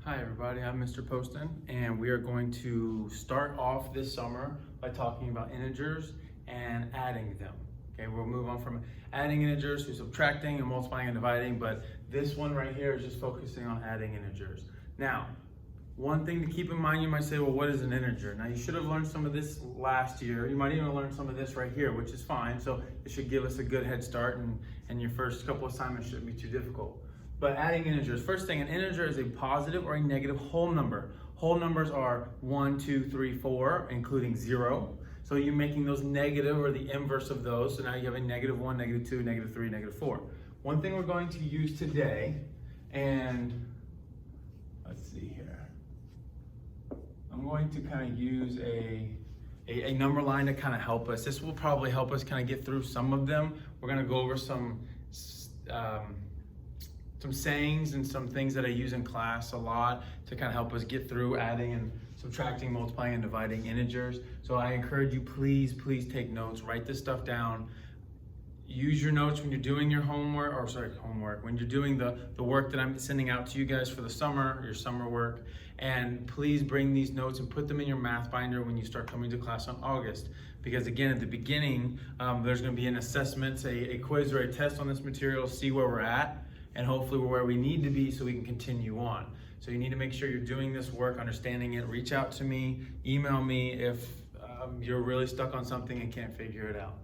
Hi everybody, I'm Mr. Poston, and we are going to start off this summer by talking about integers and adding them. Okay, we'll move on from adding integers to subtracting and multiplying and dividing, but this one right here is just focusing on adding integers. Now, one thing to keep in mind, you might say, well, what is an integer? Now, you should have learned some of this last year. You might even learn some of this right here, which is fine, so it should give us a good head start, and your first couple assignments shouldn't be too difficult. But adding integers, first thing, an integer is a positive or a negative whole number. Whole numbers are 1, 2, 3, 4, including 0. So you're making those negative or the inverse of those. So now you have a negative 1, negative 2, negative 3, negative 4. One thing we're going to use today, and let's see here. I'm going to kind of use a number line to kind of help us. This will probably help us kind of get through some of them. We're going to go over some sayings and some things that I use in class a lot to kind of help us get through adding and subtracting, multiplying, and dividing integers. So I encourage you, please take notes, write this stuff down. Use your notes when you're doing your homework, when you're doing the work that I'm sending out to you guys for the summer, your summer work. And please bring these notes and put them in your math binder when you start coming to class on August. Because again, at the beginning, there's gonna be an assessment, a quiz or a test on this material, see where we're at, and hopefully we're where we need to be so we can continue on. So you need to make sure you're doing this work, understanding it. Reach out to me, email me if you're really stuck on something and can't figure it out.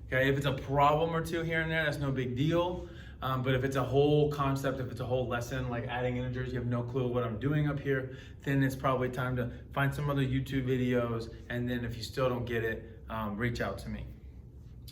Okay, if it's a problem or two here and there, that's no big deal. But if it's a whole concept, if it's a whole lesson, like adding integers, you have no clue what I'm doing up here, then it's probably time to find some other YouTube videos, and then if you still don't get it, reach out to me.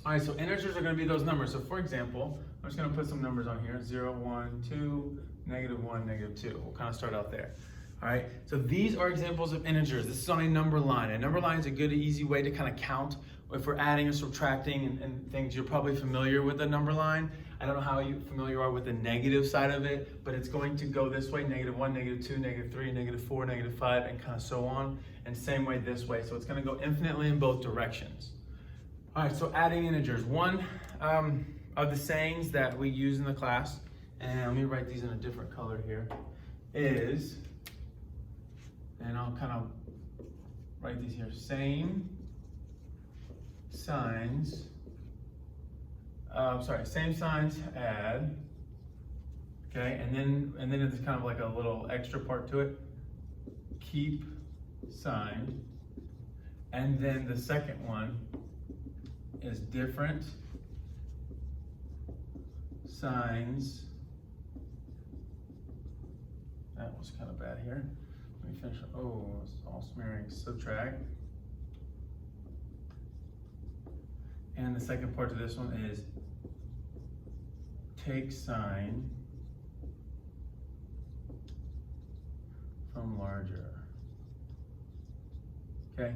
All right, so integers are gonna be those numbers. So for example, I'm just gonna put some numbers on here, 0, 1, 2, negative 1, negative 2. We'll kind of start out there. All right, so these are examples of integers. This is on a number line. A number line is a good, easy way to kind of count. If we're adding or subtracting and things, you're probably familiar with the number line. I don't know how familiar you are with the negative side of it, but it's going to go this way, negative 1, negative 2, negative 3, negative 4, negative 5, and kind of so on. And same way this way. So it's gonna go infinitely in both directions. All right, so adding integers. One of the sayings that we use in the class, and let me write these in a different color here, is, and I'll kind of write these here, same signs add, okay, and then it's kind of like a little extra part to it, keep sign, and then the second one is different signs. That was kind of bad here. Let me finish. Oh, it's all smearing. Subtract. And the second part to this one is take sign from larger. Okay,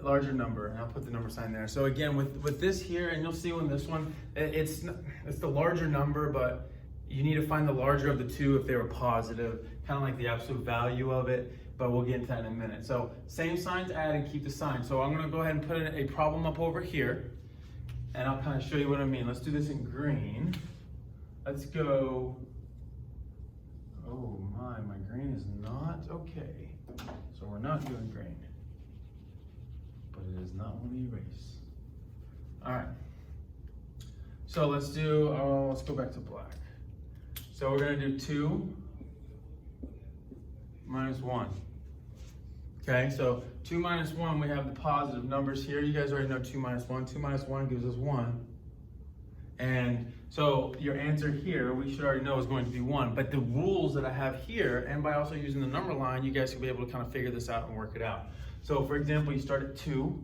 larger number, and I'll put the number sign there. So again, with this here, and you'll see when this one, it's the larger number, but you need to find the larger of the two if they were positive, kind of like the absolute value of it, but we'll get into that in a minute. So same signs add and keep the sign. So I'm gonna go ahead and put a problem up over here, and I'll kind of show you what I mean. Let's do this in green. Let's go, oh my green is not okay. So we're not doing green, but it is not one to erase. All right, so let's go back to black. So we're gonna do 2 minus 1. Okay, so 2 minus 1, we have the positive numbers here. You guys already know 2 minus 1. 2 minus 1 gives us 1. And so your answer here, we should already know is going to be 1. But the rules that I have here, and by also using the number line, you guys will be able to kind of figure this out and work it out. So for example, you start at 2,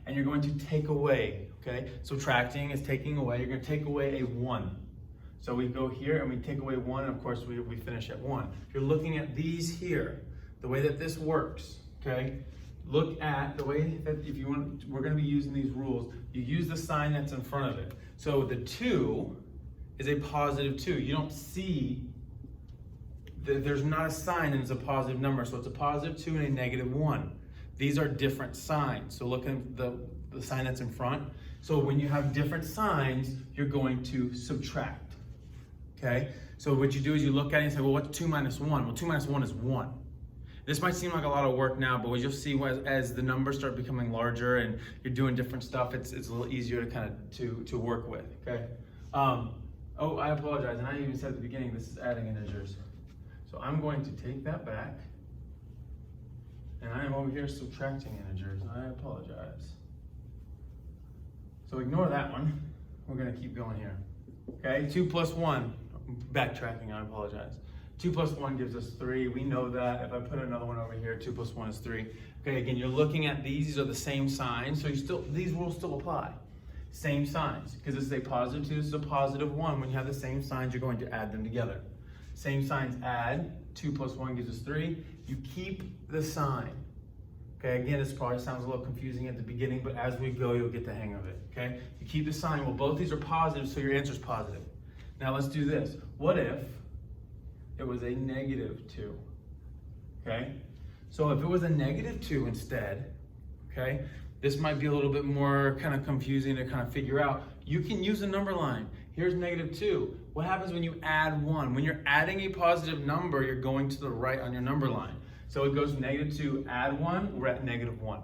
and you're going to take away, okay? Subtracting is taking away. You're gonna take away a 1. So we go here and we take away 1, and of course we finish at 1. If you're looking at these here, the way that this works, okay? Look at the way that we're gonna be using these rules. You use the sign that's in front of it. So the 2 is a positive 2. You don't see, there's not a sign and it's a positive number. So it's a positive 2 and a negative 1. These are different signs. So look at the sign that's in front. So when you have different signs, you're going to subtract, okay? So what you do is you look at it and say, well, what's 2 minus 1? Well, 2 minus 1 is 1. This might seem like a lot of work now, but what you'll see as the numbers start becoming larger and you're doing different stuff, it's a little easier to kind of to work with, okay? Oh, I apologize, and I even said at the beginning, this is adding integers. So I'm going to take that back, and I am over here subtracting integers. I apologize. So ignore that one. We're gonna keep going here. Okay, 2 plus 1, backtracking, I apologize. 2 plus 1 gives us 3, we know that. If I put another one over here, 2 plus 1 is 3. Okay, again, you're looking at these are the same signs, so these rules still apply. Same signs, because this is a positive 2, this is a positive 1. When you have the same signs, you're going to add them together. Same signs add, 2 plus 1 gives us 3. You keep the sign. Okay, again, this probably sounds a little confusing at the beginning, but as we go, you'll get the hang of it, okay? You keep the sign, well, both these are positive, so your answer's positive. Now let's do this. What if it was a negative 2, okay? So if it was a negative 2 instead, okay, this might be a little bit more kind of confusing to kind of figure out. You can use a number line. Here's negative 2. What happens when you add 1? When you're adding a positive number, you're going to the right on your number line. So it goes negative 2, add 1, we're at negative 1.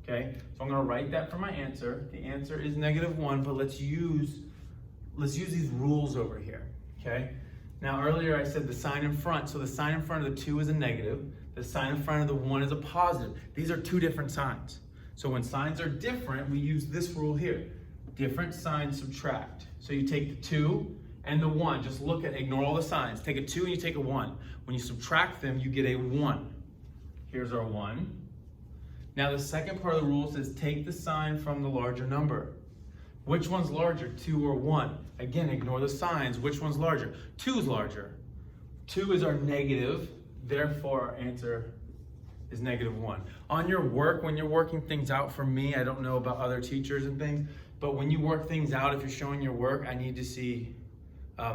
Okay? So I'm going to write that for my answer. The answer is negative 1, but let's use these rules over here. Okay? Now earlier I said the sign in front. So the sign in front of the 2 is a negative. The sign in front of the 1 is a positive. These are two different signs. So when signs are different, we use this rule here. Different signs subtract. So you take the 2 and the 1. Just ignore all the signs. Take a 2 and you take a 1. When you subtract them, you get a 1. Here's our 1. Now the second part of the rule says take the sign from the larger number. Which one's larger, 2 or 1? Again, ignore the signs. Which one's larger? 2 is larger. 2 is our negative, therefore our answer is negative 1. On your work, when you're working things out, for me, I don't know about other teachers and things, but when you work things out, if you're showing your work, I need to see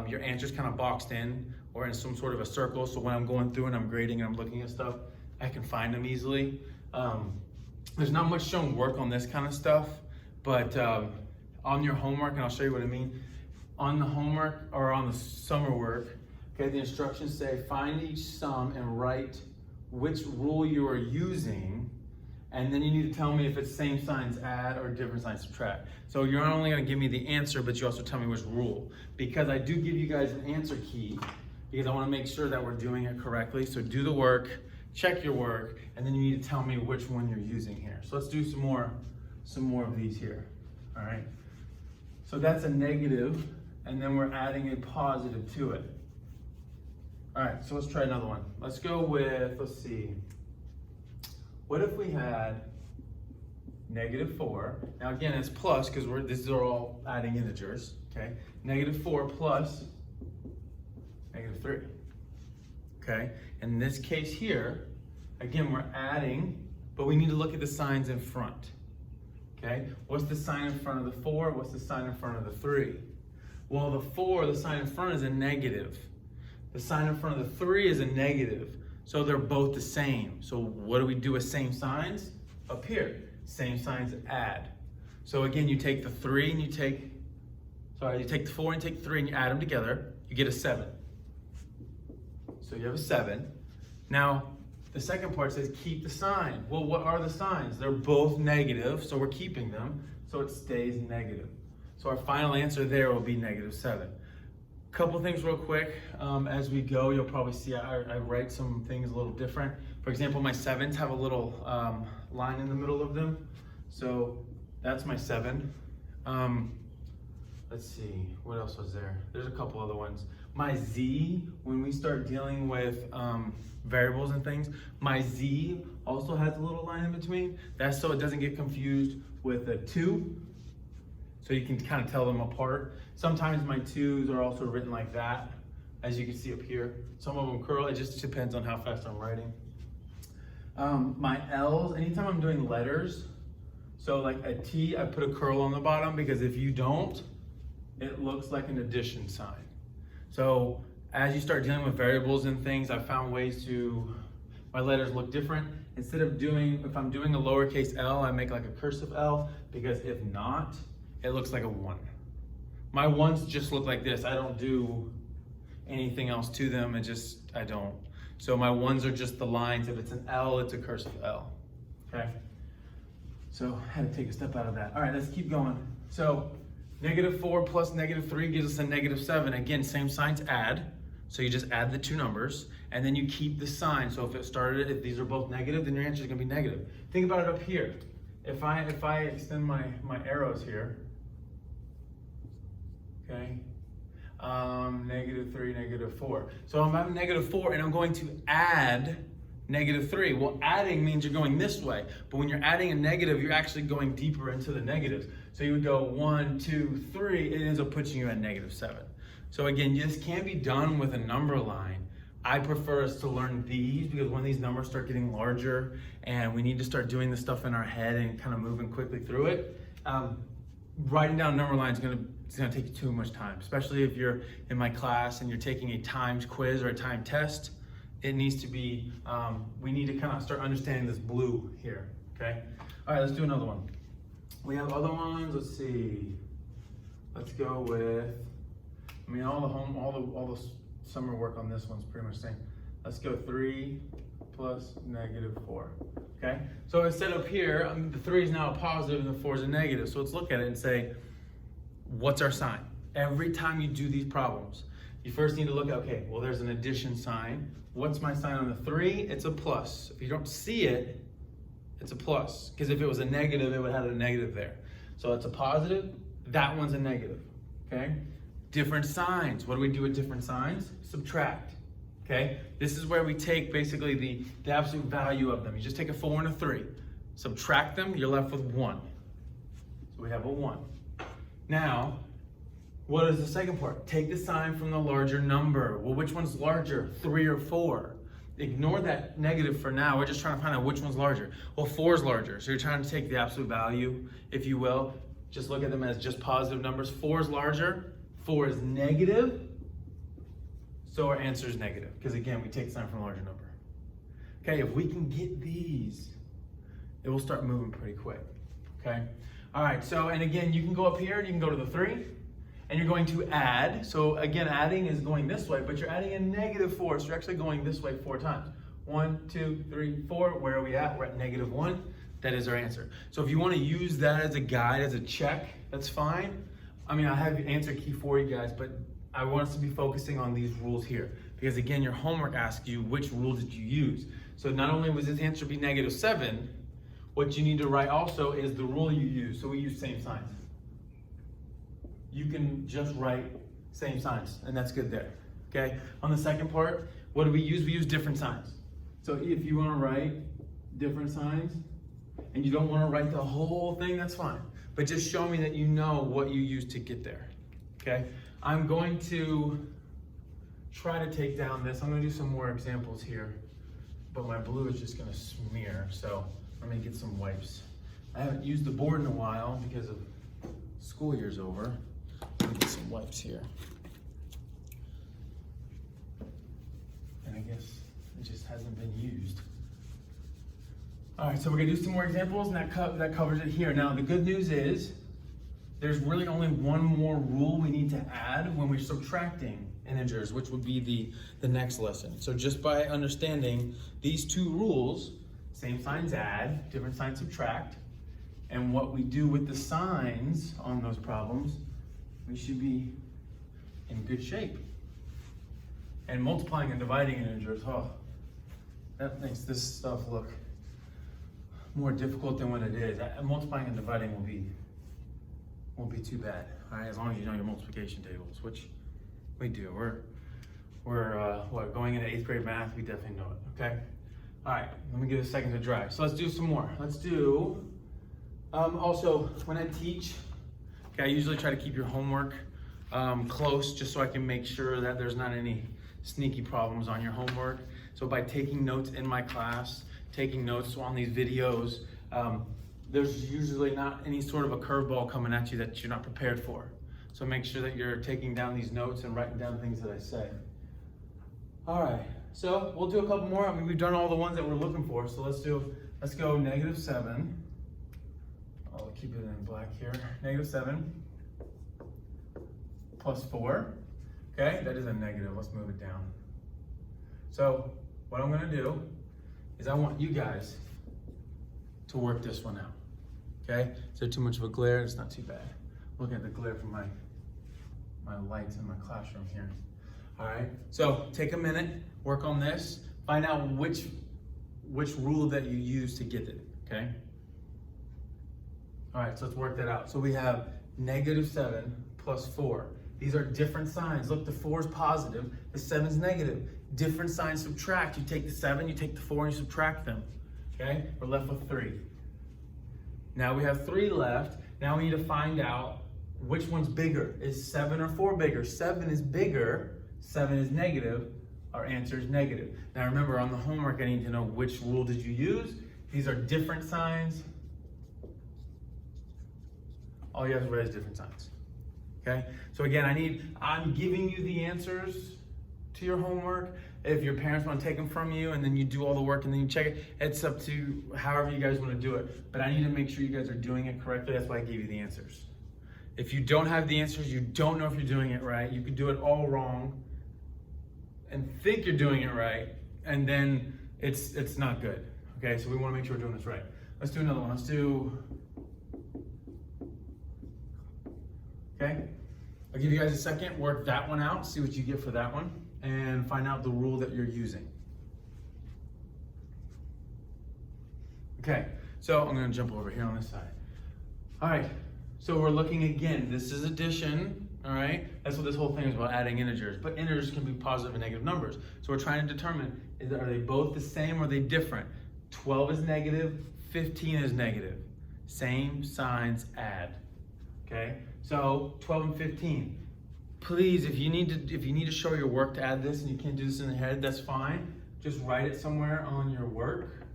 your answers kind of boxed in or in some sort of a circle, so when I'm going through and I'm grading and I'm looking at stuff, I can find them easily. There's not much shown work on this kind of stuff, but on your homework, and I'll show you what I mean, on the homework or on the summer work, okay, the instructions say find each sum and write which rule you are using, and then you need to tell me if it's same signs add or different signs subtract. So you're not only going to give me the answer, but you also tell me which rule, because I do give you guys an answer key because I want to make sure that we're doing it correctly. So do the work, check your work, and then you need to tell me which one you're using here. So let's do some more of these here. All right. So that's a negative, and then we're adding a positive to it. All right, so let's try another one. Let's go with, let's see. What if we had negative 4? Now again, it's plus because these are all adding integers, okay? Negative 4 plus negative 3, okay? In this case here, again, we're adding, but we need to look at the signs in front, okay? What's the sign in front of the 4? What's the sign in front of the 3? Well, the 4, the sign in front is a negative. The sign in front of the 3 is a negative. So they're both the same. So what do we do with same signs? Up here, same signs add. So again, you take the 3 and you take the 4 and take 3 and you add them together, you get a 7. So you have a 7. Now, the second part says keep the sign. Well, what are the signs? They're both negative, so we're keeping them, so it stays negative. So our final answer there will be negative 7. Couple things real quick. As we go, you'll probably see I write some things a little different. For example, my 7s have a little line in the middle of them. So that's my 7. Let's see, what else was there? There's a couple other ones. My Z, when we start dealing with variables and things, my Z also has a little line in between. That's so it doesn't get confused with a 2. So you can kind of tell them apart. Sometimes my 2s are also written like that, as you can see up here. Some of them curl, it just depends on how fast I'm writing. My L's, anytime I'm doing letters, so like a T, I put a curl on the bottom because if you don't, it looks like an addition sign. So as you start dealing with variables and things, I found ways to, my letters look different. Instead of if I'm doing a lowercase l, I make like a cursive L, because if not, it looks like a 1. My 1s just look like this. I don't do anything else to them. I don't. So my ones are just the lines. If it's an L, it's a cursive L, okay? So I had to take a step out of that. All right, let's keep going. So -4 plus -3 gives us a -7. Again, same signs add. So you just add the two numbers and then you keep the sign. So if these are both negative, then your answer is gonna be negative. Think about it up here. If I extend my arrows here, okay, -3, -4. So I'm at -4 and I'm going to add -3. Well, adding means you're going this way, but when you're adding a negative, you're actually going deeper into the negatives. So you would go 1, 2, 3, it ends up putting you at -7. So again, this can be done with a number line. I prefer us to learn these because when these numbers start getting larger and we need to start doing this stuff in our head and kind of moving quickly through it, writing down number lines it's gonna take you too much time, especially if you're in my class and you're taking a timed quiz or a timed test. It needs to be, we need to kind of start understanding this blue here, okay? All right, let's do another one. We have other ones, let's see. Let's go with, I mean, all the summer work on this one's pretty much the same. Let's go 3 plus -4, okay? So instead up here, the 3 is now a positive and the 4 is a negative. So let's look at it and say, what's our sign? Every time you do these problems, you first need to look at, okay, well, there's an addition sign. What's my sign on the 3? It's a plus. If you don't see it, it's a plus. Because if it was a negative, it would have a negative there. So it's a positive, that one's a negative, okay? Different signs. What do we do with different signs? Subtract, okay? This is where we take basically the absolute value of them. You just take a 4 and a 3. Subtract them, you're left with 1. So we have a 1. Now, what is the second part? Take the sign from the larger number. Well, which one's larger, 3 or 4? Ignore that negative for now. We're just trying to find out which one's larger. Well, 4 is larger. So you're trying to take the absolute value, if you will. Just look at them as just positive numbers. 4 is larger, 4 is negative. So our answer is negative. Because again, we take the sign from a larger number. Okay, if we can get these, it will start moving pretty quick. Okay? All right, so, and again, you can go up here and you can go to the 3. And you're going to add. So again, adding is going this way, but you're adding a -4. So you're actually going this way 4 times. 1, 2, 3, 4. Where are we at? We're at -1. That is our answer. So if you want to use that as a guide, as a check, that's fine. I mean, I have the answer key for you guys, but I want us to be focusing on these rules here. Because again, your homework asks you which rule did you use. So not only was this answer be -7, what you need to write also is the rule you use. So we use same signs. You can just write same signs, and that's good there, okay? On the second part, what do we use? We use different signs. So if you wanna write different signs, and you don't wanna write the whole thing, that's fine. But just show me that you know what you use to get there, okay? I'm going to try to take down this. I'm gonna do some more examples here, but my blue is just gonna smear, so let me get some wipes. I haven't used the board in a while because of school year's over. Let me get some wipes here. And I guess it just hasn't been used. All right, so we're gonna do some more examples and that covers it here. Now, the good news is there's really only one more rule we need to add when we're subtracting integers, which would be the next lesson. So just by understanding these 2 rules, same signs add, different signs subtract, and what we do with the signs on those problems, we should be in good shape. And multiplying and dividing integers, oh, that makes this stuff look more difficult than what it is. Multiplying and dividing won't be too bad, all right? As long as you know your multiplication tables, which we do. We're going into 8th grade math, we definitely know it, okay? All right, let me give it a second to dry. So let's do some more. Let's do, also, when I teach, okay, I usually try to keep your homework close just so I can make sure that there's not any sneaky problems on your homework. So by taking notes in my class, taking notes on these videos, there's usually not any sort of a curveball coming at you that you're not prepared for. So make sure that you're taking down these notes and writing down things that I say. All right, so we'll do a couple more. I mean, we've done all the ones that we're looking for. So let's go -7. I'll keep it in black here. -7 plus 4. Okay, that is a negative. Let's move it down. So what I'm gonna do is I want you guys to work this one out, okay? Is there too much of a glare? It's not too bad. Look at the glare from my lights in my classroom here. All right, so take a minute, work on this, find out which rule that you use to get it, okay? All right, so let's work that out. So we have -7 plus 4. These are different signs. Look, the 4 is positive, the 7 is negative. Different signs subtract. You take the 7, you take the 4, and you subtract them, okay? We're left with 3. Now we have 3 left. Now we need to find out which one's bigger. Is 7 or 4 bigger? 7 is bigger. 7 is negative. Our answer is negative. Now remember, on the homework, I need to know which rule did you use. These are different signs. All you have to write is different signs. Okay? So again, I'm giving you the answers to your homework. If your parents want to take them from you and then you do all the work and then you check it, it's up to however you guys want to do it. But I need to make sure you guys are doing it correctly. That's why I gave you the answers. If you don't have the answers, you don't know if you're doing it right. You could do it all wrong and think you're doing it right, and then it's not good. Okay, so we want to make sure we're doing this right. Let's do another one. Okay, I'll give you guys a second, work that one out, see what you get for that one, and find out the rule that you're using. Okay, so I'm gonna jump over here on this side. All right, so we're looking again, this is addition. All right, that's what this whole thing is about, adding integers. But integers can be positive and negative numbers. So we're trying to determine, are they both the same or are they different? 12 is negative, 15 is negative. Same signs, add. Okay, so 12 and 15. Please, if you need to show your work to add this and you can't do this in the head, that's fine. Just write it somewhere on your work.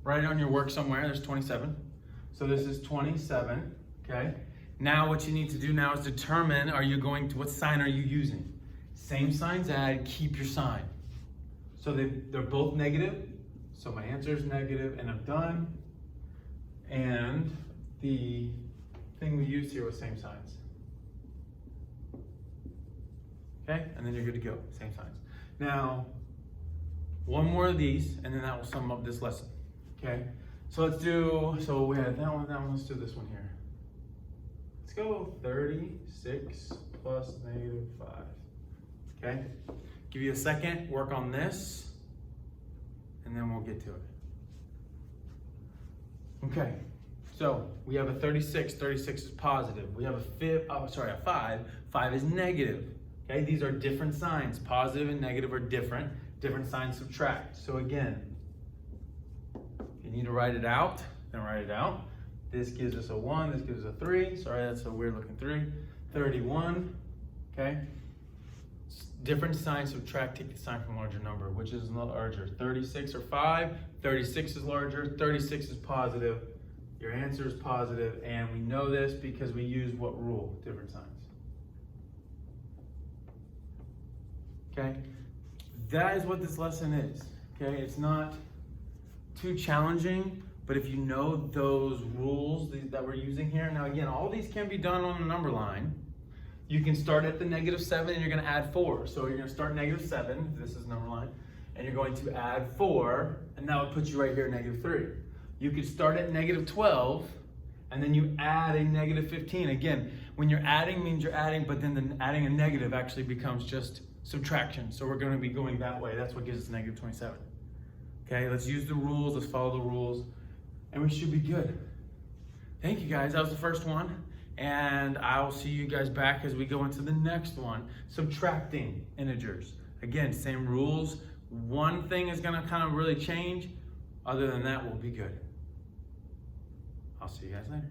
Write it on your work somewhere. There's 27. So this is 27. Okay. Now what you need to do now is determine, what sign are you using? Same signs add, keep your sign. So they're both negative, so my answer is negative and I'm done. And the thing we used here was same signs. Okay, and then you're good to go, same signs. Now, one more of these, and then that will sum up this lesson, okay? So we had that one, let's do this one here. Let's go 36 plus -5, okay? Give you a second, work on this, and then we'll get to it. Okay, so we have a 36 is positive. We have a 5 is negative. Okay, these are different signs. Positive and negative are different. Different signs subtract. So again, if you need to write it out, then write it out. This gives us a 1, this gives us a 3. Sorry, that's a weird looking 3. 31, okay? Different signs subtract, take the sign from a larger number. Which is larger, 36 or 5? 36 is larger, 36 is positive. Your answer is positive, and we know this because we use what rule? Different signs. Okay? That is what this lesson is. Okay? It's not too challenging, but if you know those rules that we're using here, now again, all these can be done on the number line. You can start at the -7 and you're going to add 4. So you're going to start -7, this is number line, and you're going to add 4, and that would put you right here at -3. You could start at -12, and then you add a -15. Again, when you're adding means you're adding, but then adding a negative actually becomes just subtraction. So we're going to be going that way. That's what gives us -27. Okay, let's use the rules, let's follow the rules, and we should be good. Thank you guys, that was the first one. And I'll see you guys back as we go into the next one, subtracting integers. Again, same rules. One thing is gonna kind of really change. Other than that, we'll be good. I'll see you guys later.